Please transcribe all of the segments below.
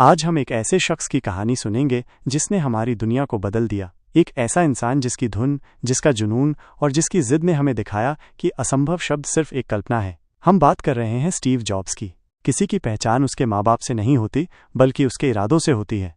आज हम एक ऐसे शख्स की कहानी सुनेंगे जिसने हमारी दुनिया को बदल दिया। एक ऐसा इंसान जिसकी धुन, जिसका जुनून और जिसकी जिद ने हमें दिखाया कि असंभव शब्द सिर्फ एक कल्पना है। हम बात कर रहे हैं स्टीव जॉब्स की। किसी की पहचान उसके माँ बाप से नहीं होती, बल्कि उसके इरादों से होती है।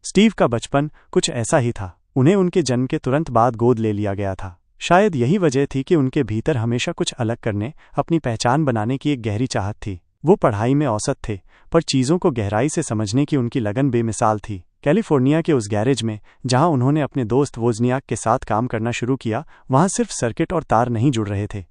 स्टीव का बचपन कुछ ऐसा ही था। उन्हें उनके जन्म के तुरंत बाद गोद ले लिया गया था। शायद यही वजह थी कि उनके भीतर हमेशा कुछ अलग करने, अपनी पहचान बनाने की एक गहरी चाहत थी। वो पढ़ाई में औसत थे, पर चीज़ों को गहराई से समझने की उनकी लगन बेमिसाल थी। कैलिफोर्निया के उस गैरेज में जहां उन्होंने अपने दोस्त वोजनियाक के साथ काम करना शुरू किया, वहां सिर्फ सर्किट और तार नहीं जुड़ रहे थे,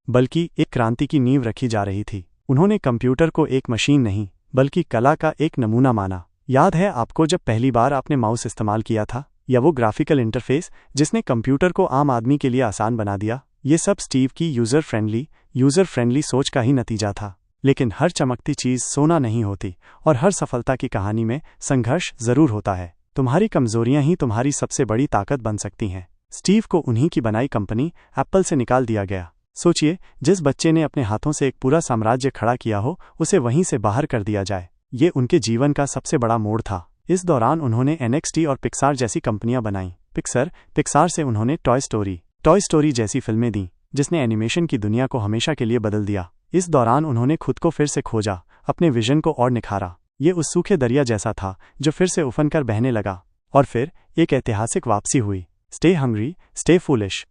बल्कि एक क्रांति की नींव रखी जा रही थी। उन्होंने कंप्यूटर को एक मशीन नहीं, बल्कि कला का एक नमूना माना। याद है आपको जब पहली बार आपने माउस इस्तेमाल किया था, या वो ग्राफिकल इंटरफेस जिसने कंप्यूटर को आम आदमी के लिए आसान बना दिया? ये सब स्टीव की यूज़र फ्रेंडली सोच का ही नतीजा था। लेकिन हर चमकती चीज़ सोना नहीं होती, और हर सफलता की कहानी में संघर्ष जरूर होता है। तुम्हारी कमजोरियां ही तुम्हारी सबसे बड़ी ताकत बन सकती हैं। स्टीव को उन्हीं की बनाई कंपनी एप्पल से निकाल दिया गया। सोचिए, जिस बच्चे ने अपने हाथों से एक पूरा साम्राज्य खड़ा किया हो, उसे वहीं से बाहर कर दिया जाए। ये उनके जीवन का सबसे बड़ा मोड़ था। इस दौरान उन्होंने NXT और पिक्सार जैसी कंपनियां बनाईं। पिक्सार से उन्होंने टॉय स्टोरी जैसी फिल्में दी, जिसने एनिमेशन की दुनिया को हमेशा के लिए बदल दिया। इस दौरान उन्होंने खुद को फिर से खोजा, अपने विजन को और निखारा। ये उस सूखे दरिया जैसा था जो फिर से उफन कर बहने लगा। और फिर एक ऐतिहासिक वापसी हुई। Stay hungry, stay foolish.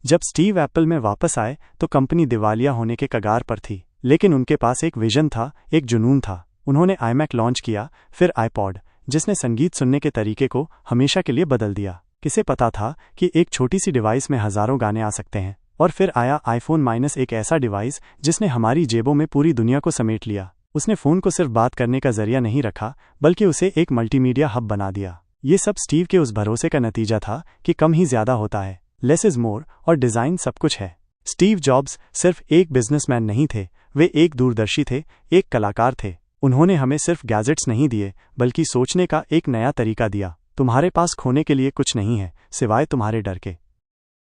जब स्टीव एप्पल में वापस आए तो कंपनी दिवालिया होने के कगार पर थी, लेकिन उनके पास एक विजन था, एक जुनून था। उन्होंने iMac लॉन्च किया, फिर iPod, जिसने संगीत सुनने के तरीके को हमेशा के लिए बदल दिया। किसे पता था कि एक छोटी सी डिवाइस में हजारों गाने आ सकते हैं? और फिर आया iPhone, एक ऐसा डिवाइस जिसने हमारी जेबों में पूरी दुनिया को समेट लिया। उसने फ़ोन को सिर्फ बात करने का जरिया नहीं रखा, बल्कि उसे एक मल्टीमीडिया हब बना दिया। ये सब स्टीव के उस भरोसे का नतीजा था कि कम ही ज्यादा होता है, लेस इज मोर, और डिज़ाइन सब कुछ है। स्टीव जॉब्स सिर्फ एक बिजनेसमैन नहीं थे, वे एक दूरदर्शी थे, एक कलाकार थे। उन्होंने हमें सिर्फ गैजेट्स नहीं दिए, बल्कि सोचने का एक नया तरीका दिया। तुम्हारे पास खोने के लिए कुछ नहीं है, सिवाय तुम्हारे डर के।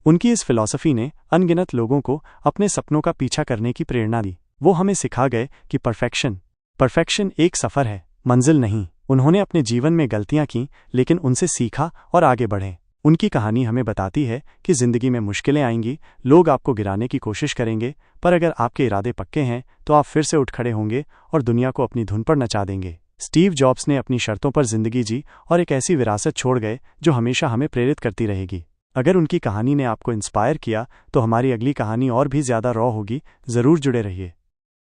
उनकी इस फिलॉसफी ने अनगिनत लोगों को अपने सपनों का पीछा करने की प्रेरणा दी। वो हमें सिखा गए कि परफेक्शन एक सफ़र है, मंजिल नहीं। उन्होंने अपने जीवन में गलतियां की, लेकिन उनसे सीखा और आगे बढ़े। उनकी कहानी हमें बताती है कि जिंदगी में मुश्किलें आएंगी, लोग आपको गिराने की कोशिश करेंगे, पर अगर आपके इरादे पक्के हैं तो आप फिर से उठ खड़े होंगे और दुनिया को अपनी धुन पर नचा देंगे। स्टीव जॉब्स ने अपनी शर्तों पर जिंदगी जी और एक ऐसी विरासत छोड़ गए जो हमेशा हमें प्रेरित करती रहेगी। अगर उनकी कहानी ने आपको इंस्पायर किया, तो हमारी अगली कहानी और भी ज़्यादा रॉ होगी। ज़रूर जुड़े रहिए।